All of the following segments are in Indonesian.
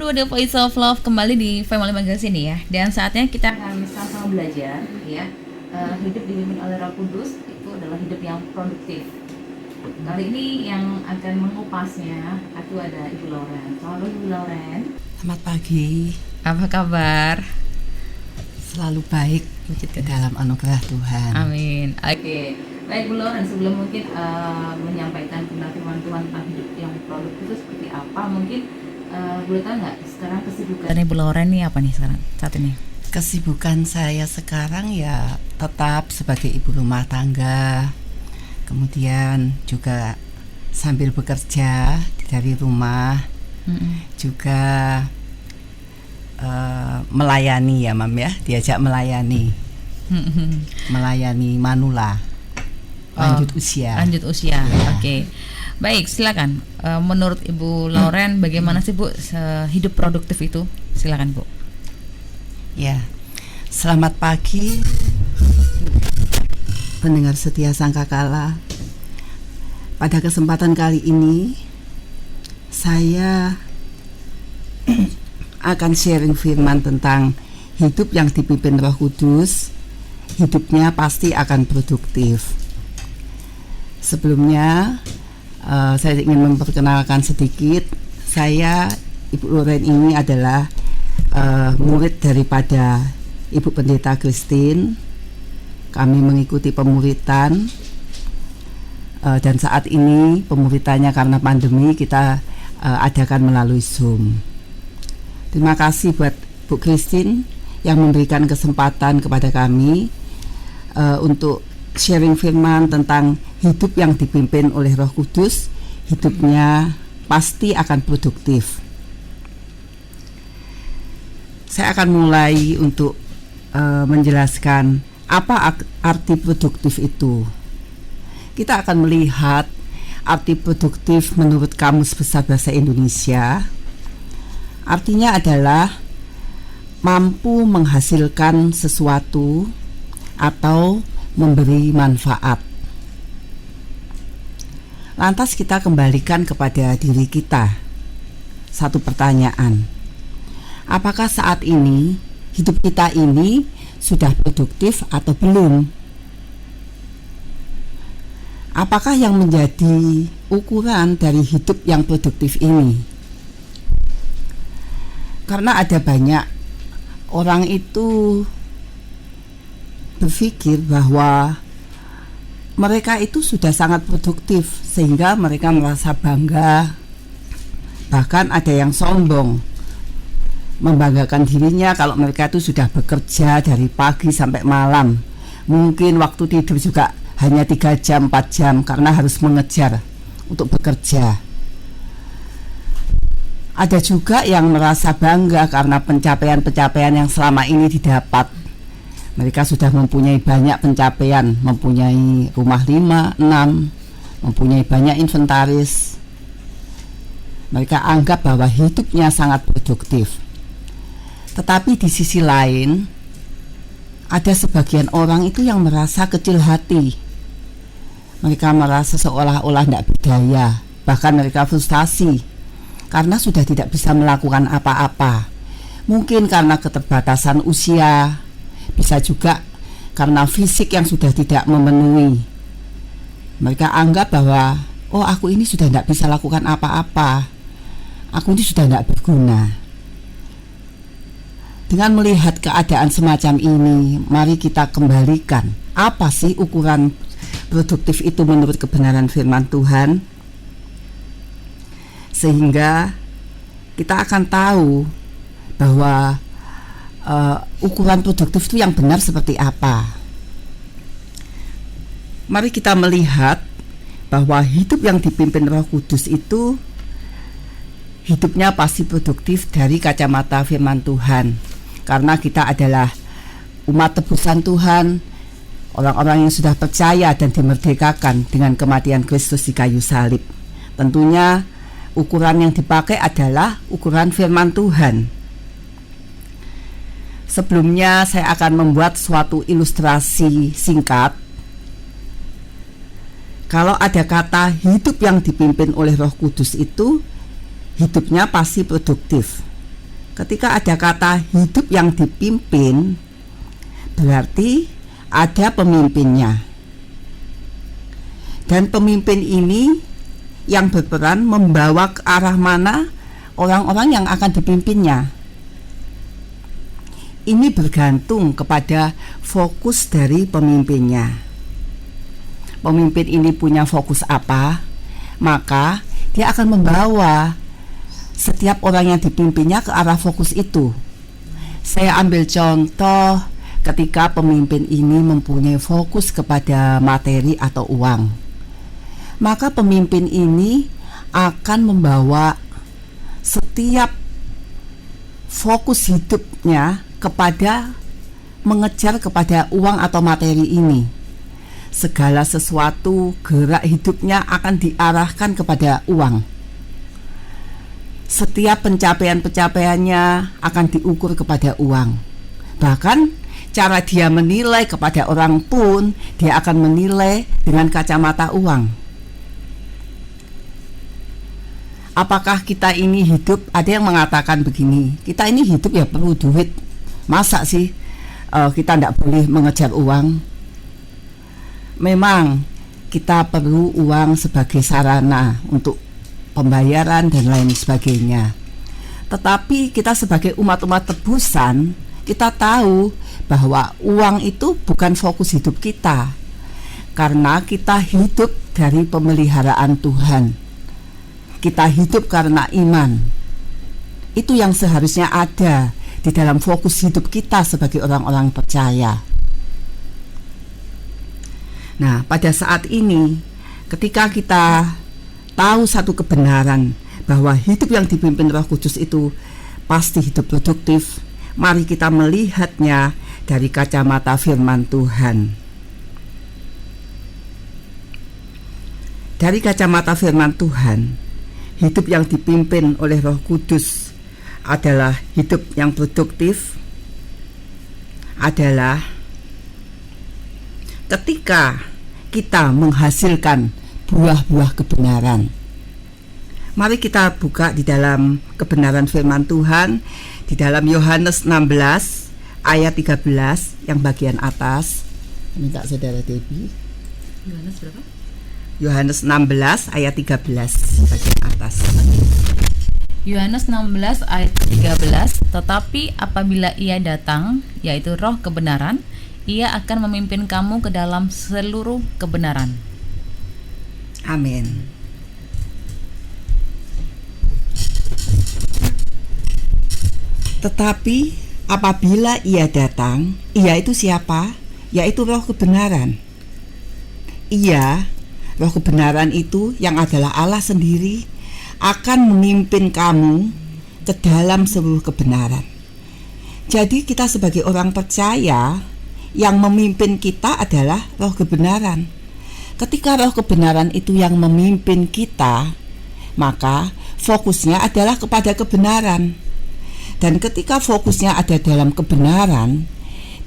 to The Voice of Love, kembali di Family Magazine ya. Dan saatnya kita akan sama-sama belajar ya. Hidup dipimpin oleh Roh Kudus itu adalah hidup yang produktif. Kali ini yang akan mengupasnya itu ada Ibu Lauren. Halo Ibu Lauren. Selamat pagi. Apa kabar? Selalu baik dalam anugerah Tuhan. Amin. Oke. Baik Bu Lauren, sebelum mungkin menyampaikan firman Tuhan tentang hidup yang produktif itu seperti apa, mungkin boleh tahu nggak sekarang kesibukan Bu Lauren nih apa nih sekarang saat ini? Kesibukan saya sekarang ya tetap sebagai ibu rumah tangga, kemudian juga sambil bekerja dari rumah, juga melayani ya Mam ya, diajak melayani, melayani manula. Lanjut usia. Ya. Oke. Baik, silakan. Menurut Ibu Lauren, bagaimana sih Bu hidup produktif itu? Silakan Bu. Ya. Selamat pagi pendengar setia Sangkakala. Pada kesempatan kali ini saya akan sharing firman tentang hidup yang dipimpin Roh Kudus. Hidupnya pasti akan produktif. Sebelumnya saya ingin memperkenalkan sedikit. Saya Ibu Lauren ini adalah murid daripada Ibu Pendeta Christine. Kami mengikuti pemuritan dan saat ini pemuritannya karena pandemi kita adakan melalui Zoom. Terima kasih buat Bu Christine yang memberikan kesempatan kepada kami untuk sharing firman tentang hidup yang dipimpin oleh Roh Kudus. Hidupnya pasti akan produktif. Saya akan mulai untuk menjelaskan apa arti produktif itu. Kita akan melihat arti produktif menurut Kamus Besar Bahasa Indonesia. Artinya adalah mampu menghasilkan sesuatu atau memberi manfaat. Lantas kita kembalikan kepada diri kita satu pertanyaan. Apakah saat ini hidup kita ini sudah produktif atau belum? Apakah yang menjadi ukuran dari hidup yang produktif ini? Karena ada banyak orang itu berpikir bahwa mereka itu sudah sangat produktif sehingga mereka merasa bangga. Bahkan ada yang sombong, membanggakan dirinya kalau mereka itu sudah bekerja dari pagi sampai malam. Mungkin waktu tidur juga hanya 3 jam, 4 jam karena harus mengejar untuk bekerja. Ada juga yang merasa bangga karena pencapaian-pencapaian yang selama ini didapat. Mereka sudah mempunyai banyak pencapaian, mempunyai rumah 5, 6, mempunyai banyak inventaris. Mereka anggap bahwa hidupnya sangat produktif. Tetapi di sisi lain, ada sebagian orang itu yang merasa kecil hati. Mereka merasa seolah-olah tidak berdaya, bahkan mereka frustasi karena sudah tidak bisa melakukan apa-apa. Mungkin karena keterbatasan usia, bisa juga karena fisik yang sudah tidak memenuhi. Mereka anggap bahwa aku ini sudah tidak bisa lakukan apa-apa, aku ini sudah tidak berguna. Dengan melihat keadaan semacam ini, mari kita kembalikan apa sih ukuran produktif itu menurut kebenaran firman Tuhan, sehingga kita akan tahu bahwa ukuran produktif itu yang benar seperti apa. Mari kita melihat bahwa hidup yang dipimpin Roh Kudus itu hidupnya pasti produktif dari kacamata firman Tuhan. Karena kita adalah umat tebusan Tuhan, orang-orang yang sudah percaya dan dimerdekakan dengan kematian Kristus di kayu salib. Tentunya ukuran yang dipakai adalah ukuran firman Tuhan. Sebelumnya saya akan membuat suatu ilustrasi singkat. Kalau ada kata hidup yang dipimpin oleh Roh Kudus itu, hidupnya pasti produktif. ketika ada kata hidup yang dipimpin, berarti ada pemimpinnya. Dan pemimpin ini yang berperan membawa ke arah mana orang-orang yang akan dipimpinnya. Ini bergantung kepada fokus dari pemimpinnya. Pemimpin ini punya fokus apa, maka dia akan membawa setiap orang yang dipimpinnya ke arah fokus itu. Saya ambil contoh ketika pemimpin ini mempunyai fokus kepada materi atau uang, maka pemimpin ini akan membawa setiap fokus hidupnya kepada mengejar kepada uang atau materi ini. Segala sesuatu gerak hidupnya akan diarahkan kepada uang. Setiap pencapaian-pencapaiannya akan diukur kepada uang. Bahkan cara dia menilai kepada orang pun dia akan menilai dengan kacamata uang. Apakah kita ini hidup, ada yang mengatakan begini, kita ini hidup ya perlu duit. Masa sih kita tidak boleh mengejar uang? Memang kita perlu uang sebagai sarana untuk pembayaran dan lain sebagainya. Tetapi kita sebagai umat-umat tebusan, kita tahu bahwa uang itu bukan fokus hidup kita, karena kita hidup dari pemeliharaan Tuhan. Kita hidup karena iman. Itu yang seharusnya ada di dalam fokus hidup kita sebagai orang-orang percaya. Nah, pada saat ini ketika kita tahu satu kebenaran bahwa hidup yang dipimpin Roh Kudus itu pasti hidup produktif, mari kita melihatnya dari kacamata firman Tuhan. Dari kacamata firman Tuhan, hidup yang dipimpin oleh Roh Kudus adalah hidup yang produktif, adalah ketika kita menghasilkan buah-buah kebenaran. Mari kita buka di dalam kebenaran firman Tuhan di dalam Yohanes 16 ayat 13 yang bagian atas. Minta saudara Debbie. Yohanes berapa? Yohanes 16 ayat 13 bagian atas. Yohanes 16 ayat 13, tetapi apabila ia datang, yaitu Roh kebenaran, ia akan memimpin kamu ke dalam seluruh kebenaran. Amin. Tetapi apabila ia datang, ia itu siapa? Yaitu Roh kebenaran. Ia, Roh kebenaran itu yang adalah Allah sendiri, akan memimpin kamu ke dalam seluruh kebenaran. Jadi kita sebagai orang percaya, yang memimpin kita adalah Roh kebenaran. Ketika Roh kebenaran itu yang memimpin kita, maka fokusnya adalah kepada kebenaran. Dan ketika fokusnya ada dalam kebenaran,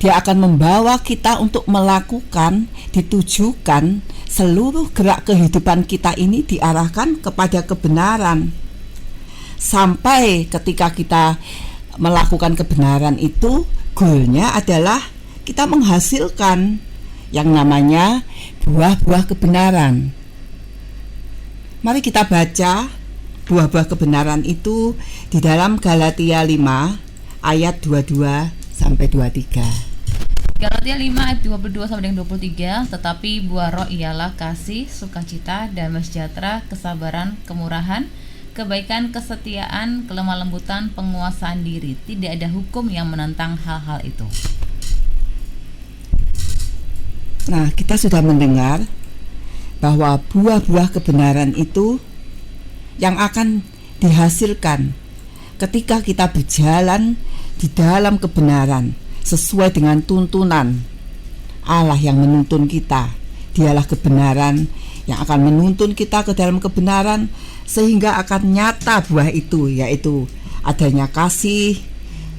dia akan membawa kita untuk melakukan, ditujukan seluruh gerak kehidupan kita ini diarahkan kepada kebenaran. Sampai ketika kita melakukan kebenaran itu, goalnya adalah kita menghasilkan yang namanya buah-buah kebenaran. Mari kita baca buah-buah kebenaran itu di dalam Galatia 5 ayat 22 sampai 23. Galatia 5 ayat 22 sampai dengan 23, tetapi buah roh ialah kasih, sukacita, damai sejahtera, kesabaran, kemurahan, kebaikan, kesetiaan, kelemah lembutan, penguasaan diri. Tidak ada hukum yang menentang hal-hal itu. Nah, kita sudah mendengar bahwa buah-buah kebenaran itu yang akan dihasilkan ketika kita berjalan di dalam kebenaran sesuai dengan tuntunan Allah yang menuntun kita. Dialah kebenaran yang akan menuntun kita ke dalam kebenaran, sehingga akan nyata buah itu, yaitu adanya kasih,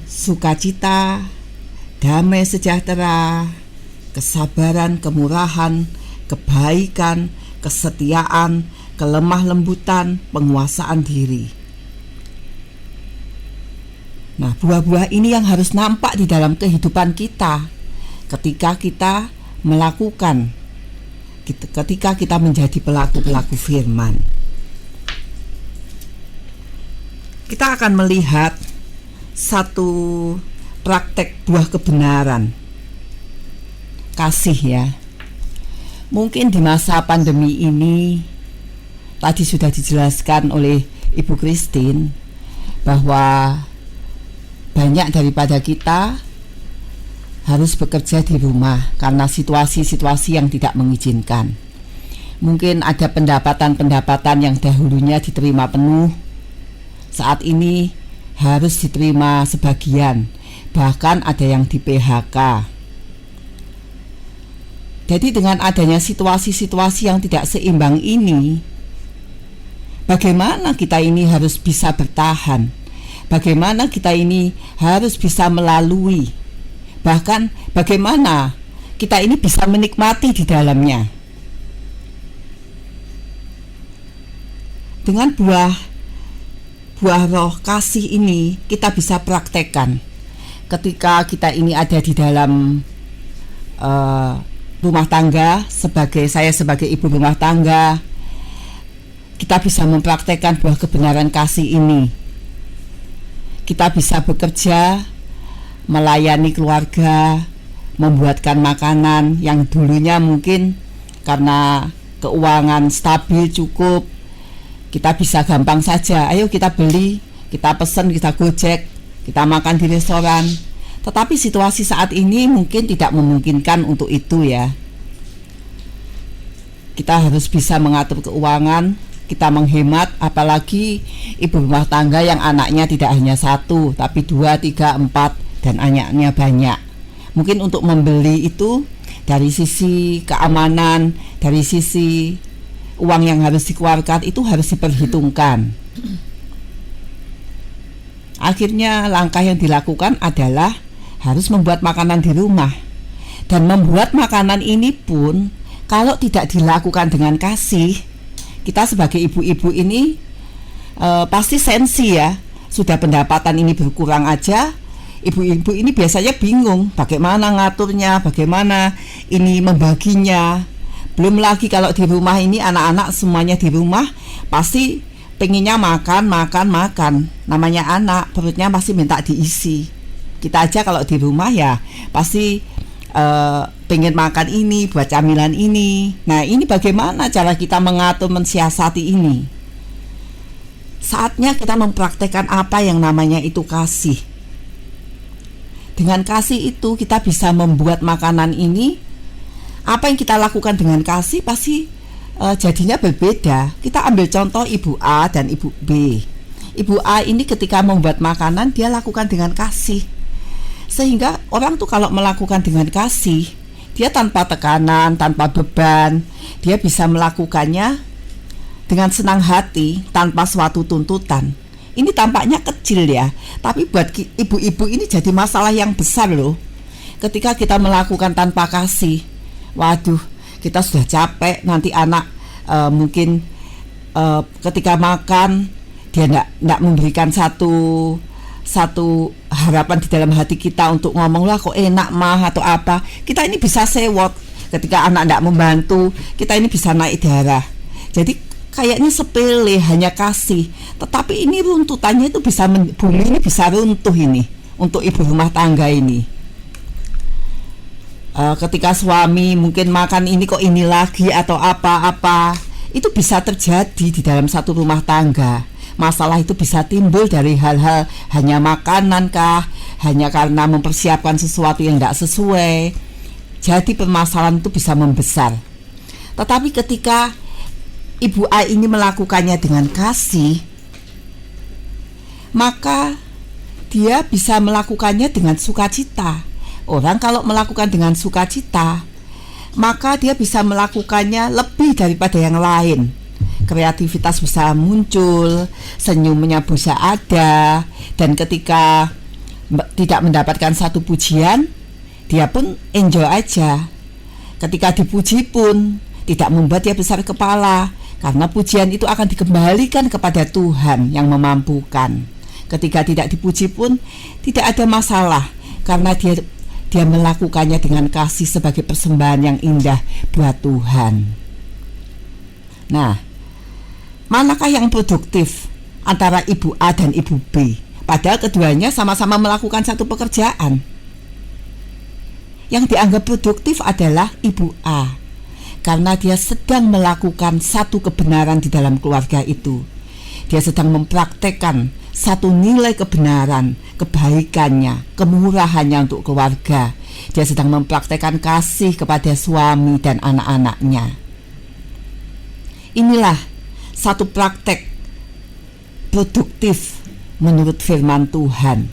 sukacita, damai sejahtera, kesabaran, kemurahan, kebaikan, kesetiaan, kelemah lembutan, penguasaan diri. Nah, buah-buah ini yang harus nampak di dalam kehidupan kita ketika kita melakukan, ketika kita menjadi pelaku-pelaku firman. Kita akan melihat satu praktek buah kebenaran kasih ya. Mungkin di masa pandemi ini tadi sudah dijelaskan oleh Ibu Christine bahwa banyak daripada kita harus bekerja di rumah karena situasi-situasi yang tidak mengizinkan. Mungkin ada pendapatan-pendapatan yang dahulunya diterima penuh, saat ini harus diterima sebagian, bahkan ada yang di PHK. Jadi dengan adanya situasi-situasi yang tidak seimbang ini, bagaimana kita ini harus bisa bertahan? Bagaimana kita ini harus bisa melalui? Bahkan bagaimana kita ini bisa menikmati di dalamnya? Dengan buah roh kasih ini kita bisa praktekkan ketika kita ini ada di dalam rumah tangga. Saya sebagai ibu rumah tangga, kita bisa mempraktekkan buah kebenaran kasih ini. Kita bisa bekerja, melayani keluarga, membuatkan makanan yang dulunya mungkin karena keuangan stabil cukup, kita bisa gampang saja, ayo kita beli, kita pesen, kita gojek, kita makan di restoran. Tetapi situasi saat ini mungkin tidak memungkinkan untuk itu ya. Kita harus bisa mengatur keuangan, kita menghemat, apalagi ibu rumah tangga yang anaknya tidak hanya 1, tapi 2, 3, 4, dan anaknya banyak. Mungkin untuk membeli itu dari sisi keamanan, dari sisi uang yang harus dikeluarkan itu harus diperhitungkan. Akhirnya langkah yang dilakukan adalah harus membuat makanan di rumah. Dan membuat makanan ini pun kalau tidak dilakukan dengan kasih, kita sebagai ibu-ibu ini pasti sensi ya. Sudah pendapatan ini berkurang aja, ibu-ibu ini biasanya bingung bagaimana ngaturnya, bagaimana ini membaginya. Belum lagi kalau di rumah ini anak-anak semuanya di rumah pasti pengennya makan. Namanya anak, perutnya pasti minta diisi. Kita aja kalau di rumah ya pasti pengen makan ini, buat camilan ini. Nah, ini bagaimana cara kita mengatur, mensiasati ini? Saatnya kita mempraktekkan apa yang namanya itu kasih. Dengan kasih itu kita bisa membuat makanan ini. Apa yang kita lakukan dengan kasih pasti jadinya berbeda. Kita ambil contoh Ibu A dan Ibu B. Ibu A ini ketika membuat makanan dia lakukan dengan kasih. Sehingga orang tuh kalau melakukan dengan kasih, dia tanpa tekanan, tanpa beban, dia bisa melakukannya dengan senang hati, tanpa suatu tuntutan. Ini tampaknya kecil ya, tapi buat ibu-ibu ini jadi masalah yang besar loh. Ketika kita melakukan tanpa kasih, waduh, kita sudah capek, nanti anak mungkin ketika makan, dia enggak memberikan satu harapan di dalam hati kita untuk ngomong, lah kok enak mah atau apa. Kita ini bisa sewot ketika anak tidak membantu, kita ini bisa naik darah. Jadi kayaknya sepele, hanya kasih, tetapi ini runtutannya itu bisa bumi ini bisa runtuh ini untuk ibu rumah tangga ini. Ketika suami mungkin makan ini kok ini lagi atau apa-apa, itu bisa terjadi di dalam satu rumah tangga. Masalah itu bisa timbul dari hal-hal hanya makanan kah, hanya karena mempersiapkan sesuatu yang tidak sesuai. Jadi permasalahan itu bisa membesar. Tetapi ketika Ibu A ini melakukannya dengan kasih, maka dia bisa melakukannya dengan sukacita. Orang kalau melakukan dengan sukacita, maka dia bisa melakukannya lebih daripada yang lain. Kreativitas bisa muncul, senyumnya bisa ada, dan ketika tidak mendapatkan satu pujian, dia pun enjoy aja. Ketika dipuji pun tidak membuat dia besar kepala, karena pujian itu akan dikembalikan kepada Tuhan yang memampukan. Ketika tidak dipuji pun tidak ada masalah, karena dia melakukannya dengan kasih sebagai persembahan yang indah buat Tuhan. Nah, manakah yang produktif antara Ibu A dan Ibu B? Padahal keduanya sama-sama melakukan satu pekerjaan. Yang dianggap produktif adalah Ibu A, karena dia sedang melakukan satu kebenaran di dalam keluarga itu. Dia sedang mempraktekkan satu nilai kebenaran, kebaikannya, kemurahannya untuk keluarga. Dia sedang mempraktekkan kasih kepada suami dan anak-anaknya. Inilah satu praktek produktif menurut firman Tuhan.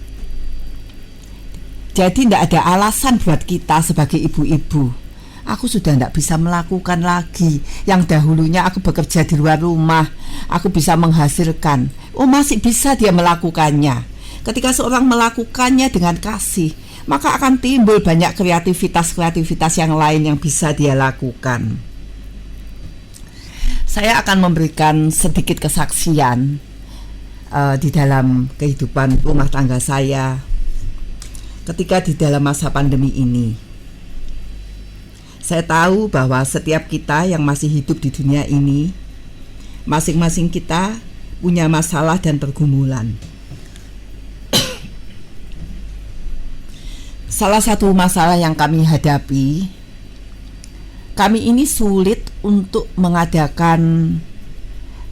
Jadi tidak ada alasan buat kita sebagai ibu-ibu, aku sudah tidak bisa melakukan lagi yang dahulunya aku bekerja di luar rumah, aku bisa menghasilkan. Oh, masih bisa dia melakukannya. Ketika seorang melakukannya dengan kasih, maka akan timbul banyak kreativitas yang lain yang bisa dia lakukan. Saya akan memberikan sedikit kesaksian di dalam kehidupan rumah tangga saya ketika di dalam masa pandemi ini. Saya tahu bahwa setiap kita yang masih hidup di dunia ini, masing-masing kita punya masalah dan pergumulan. Salah satu masalah yang kami hadapi, kami ini sulit untuk mengadakan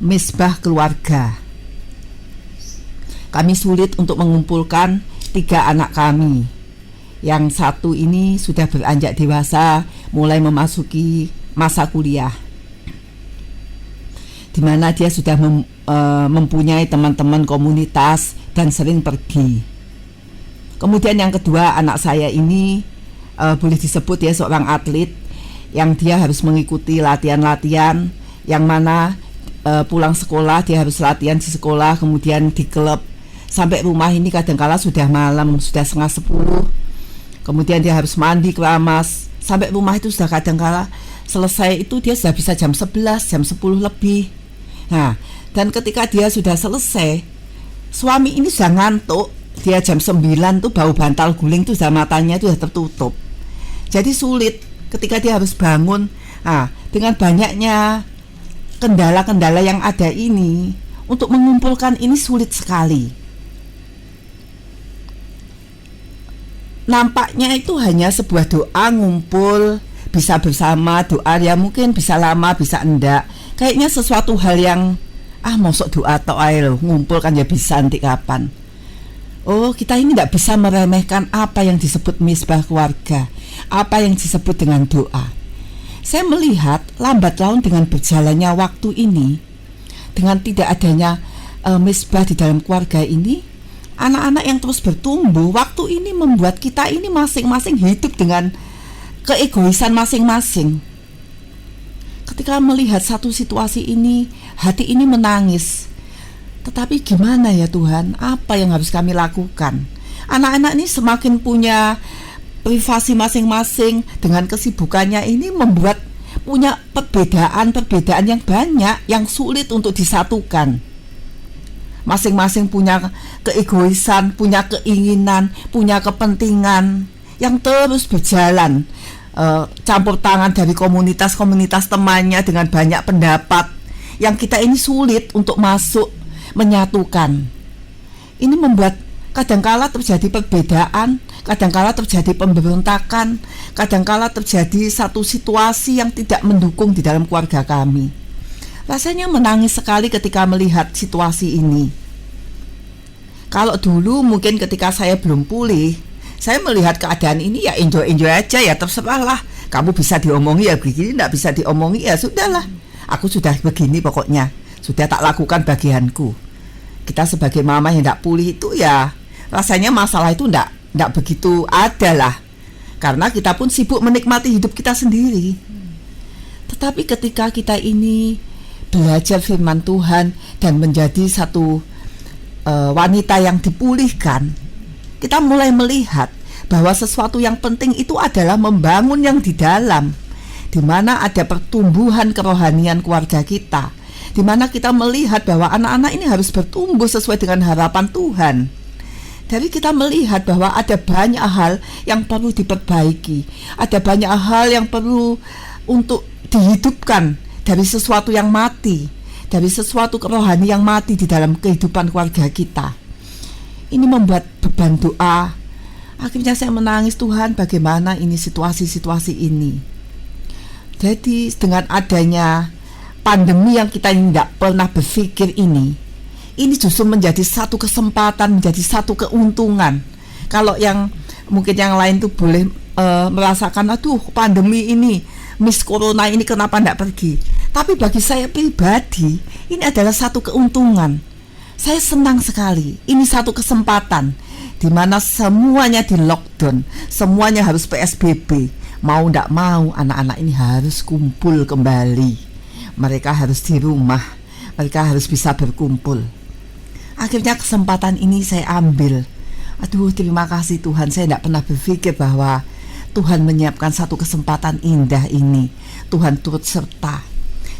misbah keluarga. Kami sulit untuk mengumpulkan 3 anak kami. Yang satu ini sudah beranjak dewasa, mulai memasuki masa kuliah, di mana dia sudah mempunyai teman-teman komunitas dan sering pergi. Kemudian yang kedua, anak saya ini boleh disebut dia seorang atlet, yang dia harus mengikuti latihan-latihan, yang mana pulang sekolah dia harus latihan di sekolah, kemudian di klub. Sampai rumah ini kadangkala sudah malam, sudah 9:30. Kemudian dia harus mandi keramas. Sampai rumah itu sudah kadangkala selesai itu dia sudah bisa jam 11, jam 10 lebih. Nah, dan ketika dia sudah selesai, suami ini sudah ngantuk. Dia jam 9 tuh bau bantal guling tuh sudah, matanya itu sudah tertutup. Jadi sulit ketika dia harus bangun. Nah, dengan banyaknya kendala-kendala yang ada ini, untuk mengumpulkan ini sulit sekali. Nampaknya itu hanya sebuah doa ngumpul, bisa bersama, doa ya mungkin bisa lama, bisa enggak. Kayaknya sesuatu hal yang mosok doa tok ae lho, ngumpul kan ya bisa nanti kapan. Oh, kita ini tidak bisa meremehkan apa yang disebut misbah keluarga, apa yang disebut dengan doa. Saya melihat lambat laun dengan berjalannya waktu ini, dengan tidak adanya misbah di dalam keluarga ini, anak-anak yang terus bertumbuh, waktu ini membuat kita ini masing-masing hidup dengan keegoisan masing-masing. Ketika melihat satu situasi ini, hati ini menangis. Tetapi gimana ya Tuhan, apa yang harus kami lakukan? Anak-anak ini semakin punya privasi masing-masing, dengan kesibukannya ini membuat punya perbedaan yang banyak, yang sulit untuk disatukan. Masing-masing punya keegoisan, punya keinginan, punya kepentingan yang terus berjalan, campur tangan dari komunitas-komunitas temannya dengan banyak pendapat yang kita ini sulit untuk masuk menyatukan. Ini membuat kadangkala terjadi perbedaan, kadangkala terjadi pemberontakan, kadangkala terjadi satu situasi yang tidak mendukung di dalam keluarga kami. Rasanya menangis sekali ketika melihat situasi ini. Kalau dulu mungkin ketika saya belum pulih, saya melihat keadaan ini ya enjoy aja, ya terserahlah. Kamu bisa diomongi ya begini, tidak bisa diomongi ya sudahlah. Aku sudah begini pokoknya, sudah tak lakukan bagianku. Kita sebagai mama yang tidak pulih itu ya rasanya masalah itu tidak begitu ada lah, karena kita pun sibuk menikmati hidup kita sendiri. Tetapi ketika kita ini belajar firman Tuhan dan menjadi satu wanita yang dipulihkan, kita mulai melihat bahwa sesuatu yang penting itu adalah membangun yang di dalam, di mana ada pertumbuhan kerohanian keluarga kita, di mana kita melihat bahwa anak-anak ini harus bertumbuh sesuai dengan harapan Tuhan. Dari kita melihat bahwa ada banyak hal yang perlu diperbaiki, ada banyak hal yang perlu untuk dihidupkan dari sesuatu yang mati, dari sesuatu rohani yang mati di dalam kehidupan keluarga kita. Ini membuat beban doa. Akhirnya saya menangis, Tuhan, bagaimana ini situasi-situasi ini. Jadi dengan adanya pandemi yang kita tidak pernah berpikir ini justru menjadi satu kesempatan, menjadi satu keuntungan. Kalau yang mungkin yang lain tuh boleh merasakan, aduh pandemi ini, Miss Corona ini kenapa tidak pergi. Tapi bagi saya pribadi, ini adalah satu keuntungan. Saya senang sekali, ini satu kesempatan di mana semuanya di lockdown, semuanya harus PSBB. Mau tidak mau anak-anak ini harus kumpul kembali. Mereka harus di rumah, mereka harus bisa berkumpul. Akhirnya kesempatan ini saya ambil. Aduh, terima kasih Tuhan, saya tidak pernah berpikir bahwa Tuhan menyiapkan satu kesempatan indah ini. Tuhan turut serta.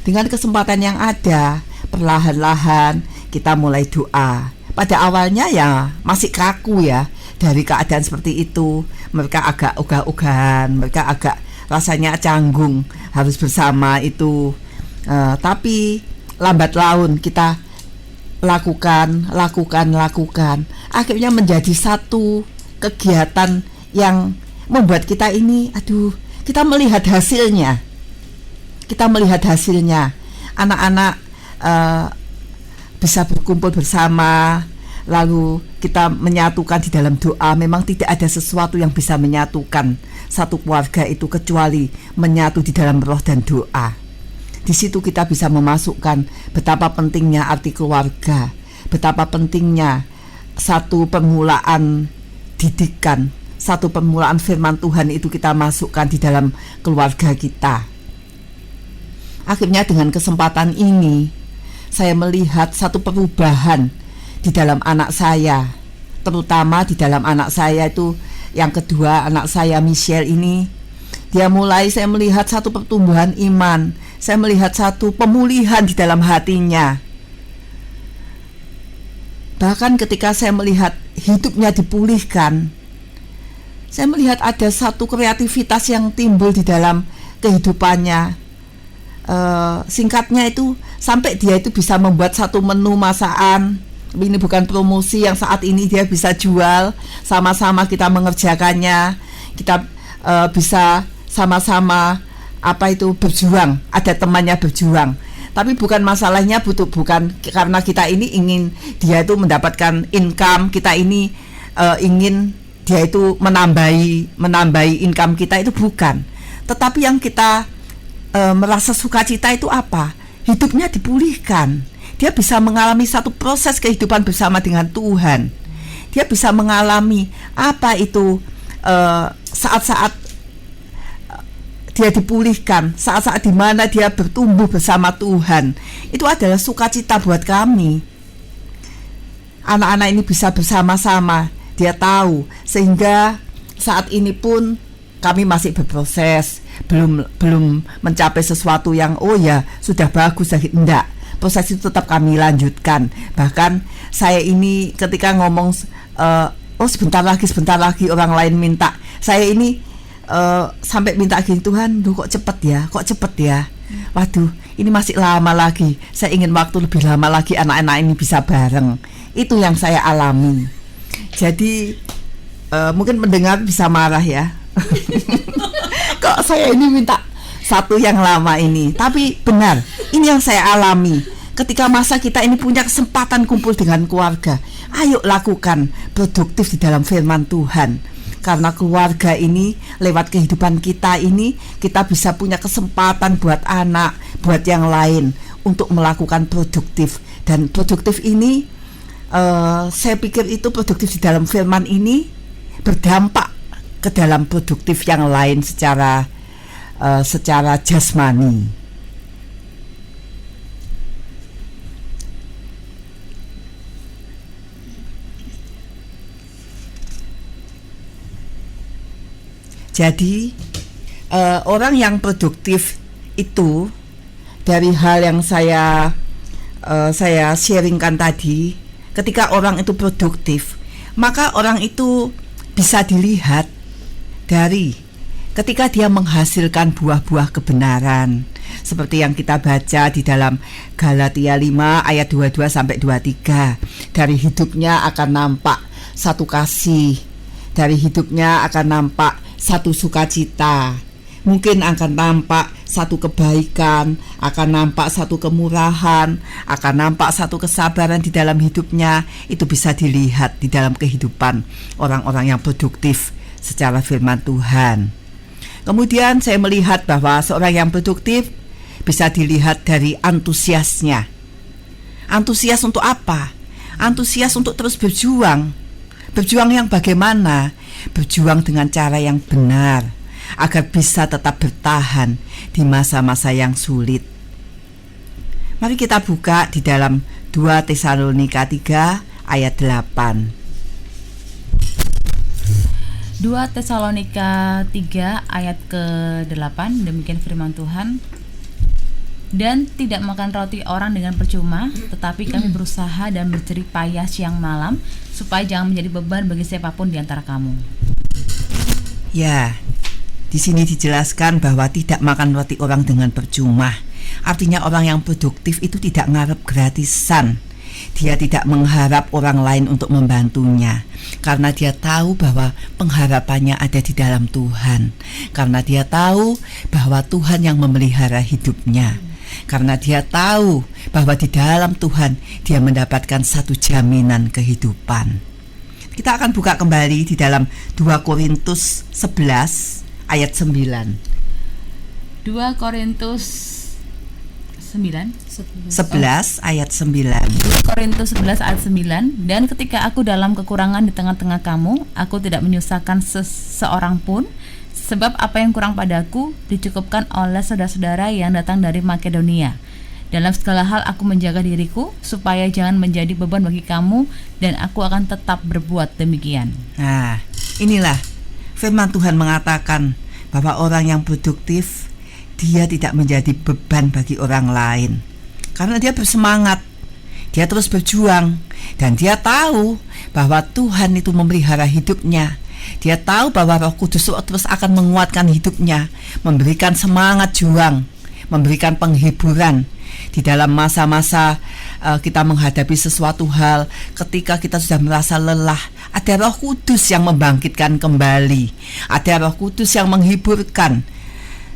Dengan kesempatan yang ada, perlahan-lahan kita mulai doa. Pada awalnya ya masih kaku ya, dari keadaan seperti itu. Mereka agak ogah-ogahan, mereka agak rasanya canggung harus bersama itu. Tapi lambat laun kita lakukan. Akhirnya menjadi satu kegiatan yang membuat kita ini, kita melihat hasilnya. Anak-anak bisa berkumpul bersama, lalu kita menyatukan di dalam doa. Memang tidak ada sesuatu yang bisa menyatukan satu keluarga itu kecuali menyatu di dalam roh dan doa. Di situ kita bisa memasukkan betapa pentingnya arti keluarga, betapa pentingnya satu permulaan didikan, satu permulaan firman Tuhan itu kita masukkan di dalam keluarga kita. Akhirnya dengan kesempatan ini saya melihat satu perubahan di dalam anak saya, terutama di dalam anak saya itu yang kedua, anak saya Michelle ini. Saya melihat satu pertumbuhan iman, saya melihat satu pemulihan di dalam hatinya. Bahkan ketika saya melihat hidupnya dipulihkan, saya melihat ada satu kreativitas yang timbul di dalam kehidupannya. Singkatnya itu sampai dia itu bisa membuat satu menu masakan. Ini bukan promosi, yang saat ini dia bisa jual. Sama-sama kita mengerjakannya. Kita bisa sama-sama berjuang. Ada temannya berjuang. Tapi bukan masalahnya bukan karena kita ini ingin dia itu mendapatkan income, kita ini ingin dia itu menambahi income kita, itu bukan. Tetapi yang kita merasa sukacita itu apa? Hidupnya dipulihkan. Dia bisa mengalami satu proses kehidupan bersama dengan Tuhan. Dia bisa mengalami apa itu saat-saat dia dipulihkan, saat-saat di mana dia bertumbuh bersama Tuhan. Itu adalah sukacita buat kami. Anak-anak ini bisa bersama-sama, dia tahu, sehingga saat ini pun kami masih berproses, belum mencapai sesuatu yang sudah bagus, enggak. Proses itu tetap kami lanjutkan. Bahkan saya ini ketika ngomong sebentar lagi orang lain minta, saya ini sampai minta gini, Tuhan, kok cepet ya. Waduh, ini masih lama lagi. Saya ingin waktu lebih lama lagi anak-anak ini bisa bareng. Itu yang saya alami. Jadi mungkin mendengar bisa marah ya. Kok saya ini minta satu yang lama ini. Tapi benar, ini yang saya alami. Ketika masa kita ini punya kesempatan kumpul dengan keluarga, ayo lakukan produktif di dalam firman Tuhan. Karena keluarga ini, lewat kehidupan kita ini, kita bisa punya kesempatan buat anak, buat yang lain, untuk melakukan produktif. Dan produktif ini, saya pikir itu produktif di dalam firman ini berdampak ke dalam produktif yang lain secara jasmani. Jadi orang yang produktif itu, dari hal yang saya saya sharingkan tadi, ketika orang itu produktif, maka orang itu bisa dilihat dari ketika dia menghasilkan buah-buah kebenaran, seperti yang kita baca di dalam Galatia 5 ayat 22 sampai 23. Dari hidupnya akan nampak satu kasih, dari hidupnya akan nampak satu sukacita, mungkin akan nampak satu kebaikan, akan nampak satu kemurahan, akan nampak satu kesabaran di dalam hidupnya. Itu bisa dilihat di dalam kehidupan orang-orang yang produktif secara firman Tuhan. Kemudian saya melihat bahwa seorang yang produktif bisa dilihat dari antusiasnya. Antusias untuk apa? Antusias untuk terus berjuang. Berjuang yang bagaimana? Berjuang dengan cara yang benar, agar bisa tetap bertahan di masa-masa yang sulit. Mari kita buka di dalam 2 Tesalonika 3 ayat 8. 2 Tesalonika 3 ayat ke-8, demikian firman Tuhan. Dan tidak makan roti orang dengan percuma, tetapi kami berusaha dan berjerih payah siang malam, supaya jangan menjadi beban bagi siapapun di antara kamu. Ya, di sini dijelaskan bahwa tidak makan roti orang dengan percuma. Artinya orang yang produktif itu tidak ngarep gratisan. Dia tidak mengharap orang lain untuk membantunya, karena dia tahu bahwa pengharapannya ada di dalam Tuhan, karena dia tahu bahwa Tuhan yang memelihara hidupnya, karena dia tahu bahwa di dalam Tuhan dia mendapatkan satu jaminan kehidupan. Kita akan buka kembali di dalam 2 Korintus 11 ayat 9. 2 Korintus 11 ayat 9. 2 Korintus 11 ayat 9. Dan ketika aku dalam kekurangan di tengah-tengah kamu, aku tidak menyusahkan seseorang pun, sebab apa yang kurang padaku dicukupkan oleh saudara-saudara yang datang dari Makedonia. Dalam segala hal aku menjaga diriku, supaya jangan menjadi beban bagi kamu, dan aku akan tetap berbuat demikian. Nah, inilah firman Tuhan mengatakan bahwa orang yang produktif, dia tidak menjadi beban bagi orang lain, karena dia bersemangat, dia terus berjuang, dan dia tahu bahwa Tuhan itu memelihara hidupnya. Dia tahu bahwa Roh Kudus terus akan menguatkan hidupnya, memberikan semangat juang, memberikan penghiburan di dalam masa-masa kita menghadapi sesuatu hal. Ketika kita sudah merasa lelah, ada Roh Kudus yang membangkitkan kembali, ada Roh Kudus yang menghiburkan.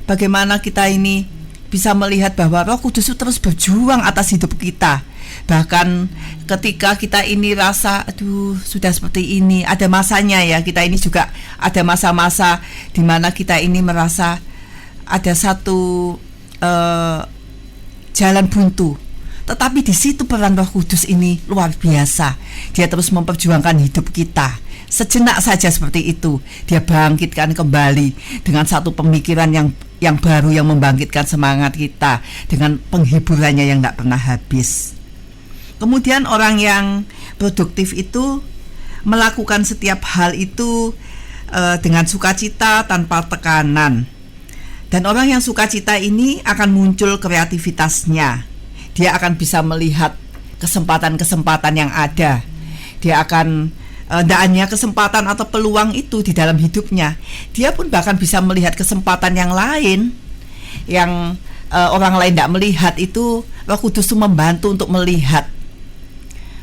Bagaimana kita ini bisa melihat bahwa Roh Kudus itu terus berjuang atas hidup kita. Bahkan ketika kita ini rasa aduh sudah seperti ini, ada masanya ya, kita ini juga ada masa-masa di mana kita ini merasa ada satu jalan buntu. Tetapi di situ peran Roh Kudus ini luar biasa. Dia terus memperjuangkan hidup kita. Sejenak saja seperti itu, dia bangkitkan kembali dengan satu pemikiran yang baru, yang membangkitkan semangat kita dengan penghiburannya yang tidak pernah habis. Kemudian orang yang produktif itu melakukan setiap hal itu dengan sukacita tanpa tekanan. Dan orang yang sukacita ini akan muncul kreativitasnya. Dia akan bisa melihat kesempatan-kesempatan yang ada. Dia akan tidak hanya kesempatan atau peluang itu di dalam hidupnya, dia pun bahkan bisa melihat kesempatan yang lain yang orang lain tidak melihat. Itu Roh Kudus itu membantu untuk melihat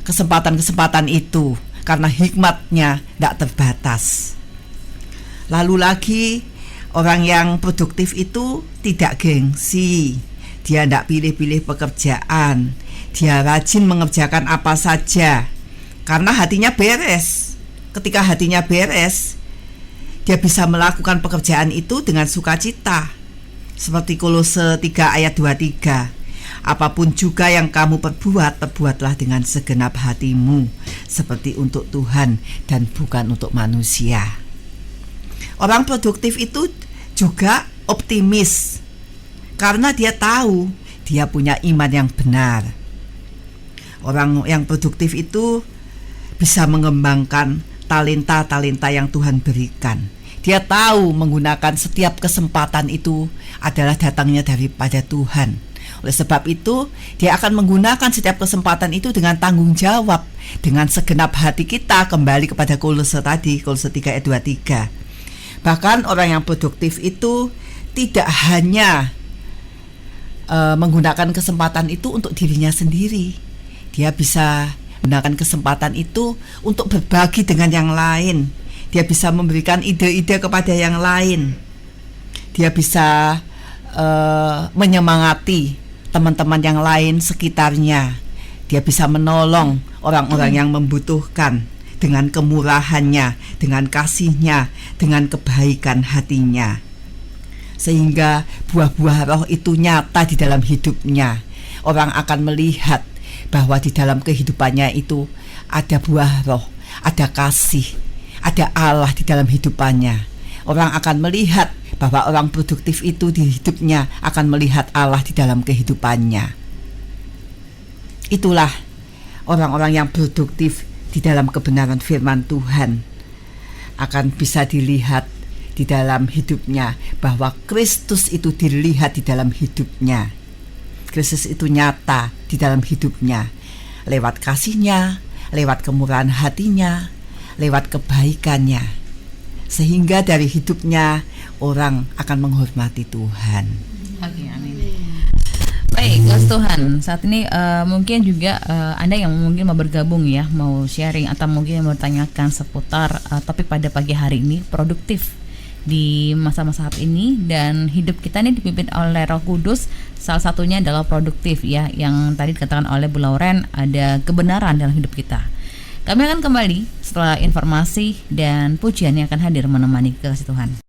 kesempatan-kesempatan itu, karena hikmatnya tidak terbatas. Lalu lagi, orang yang produktif itu tidak gengsi. Dia tidak pilih-pilih pekerjaan. Dia rajin mengerjakan apa saja, karena hatinya beres. Ketika hatinya beres, dia bisa melakukan pekerjaan itu dengan sukacita. Seperti Kolose 3 ayat 23. Apapun juga yang kamu perbuat, perbuatlah dengan segenap hatimu, seperti untuk Tuhan dan bukan untuk manusia. Orang produktif itu juga optimis, karena dia tahu dia punya iman yang benar. Orang yang produktif itu bisa mengembangkan talenta-talenta yang Tuhan berikan. Dia tahu menggunakan setiap kesempatan itu adalah datangnya daripada Tuhan. Oleh sebab itu, dia akan menggunakan setiap kesempatan itu dengan tanggung jawab, dengan segenap hati kita, kembali kepada Kolose tadi, Kolose 3 ayat 23. Bahkan orang yang produktif itu tidak hanya menggunakan kesempatan itu untuk dirinya sendiri. Dia bisa menggunakan kesempatan itu untuk berbagi dengan yang lain. Dia bisa memberikan ide-ide kepada yang lain. Dia bisa menyemangati teman-teman yang lain sekitarnya. Dia bisa menolong orang-orang yang membutuhkan dengan kemurahannya, dengan kasihnya, dengan kebaikan hatinya. Sehingga buah-buah roh itu nyata di dalam hidupnya. Orang akan melihat bahwa di dalam kehidupannya itu ada buah roh, ada kasih, ada Allah di dalam hidupannya. Orang akan melihat bahwa orang produktif itu di hidupnya akan melihat Allah di dalam kehidupannya. Itulah orang-orang yang produktif di dalam kebenaran firman Tuhan, akan bisa dilihat di dalam hidupnya bahwa Kristus itu dilihat di dalam hidupnya. Kristus itu nyata di dalam hidupnya lewat kasihnya, lewat kemurahan hatinya, lewat kebaikannya. Sehingga dari hidupnya orang akan menghormati Tuhan. Oke, amin. Baik, Mas Tuhan, saat ini mungkin juga Anda yang mungkin mau bergabung ya, mau sharing atau mungkin mau bertanyakan seputar topik pada pagi hari ini, produktif di masa-masa saat ini, dan hidup kita ini dipimpin oleh Roh Kudus. Salah satunya adalah produktif ya, yang tadi dikatakan oleh Bu Lauren, ada kebenaran dalam hidup kita. Kami akan kembali setelah informasi dan pujian yang akan hadir menemani kekasih Tuhan.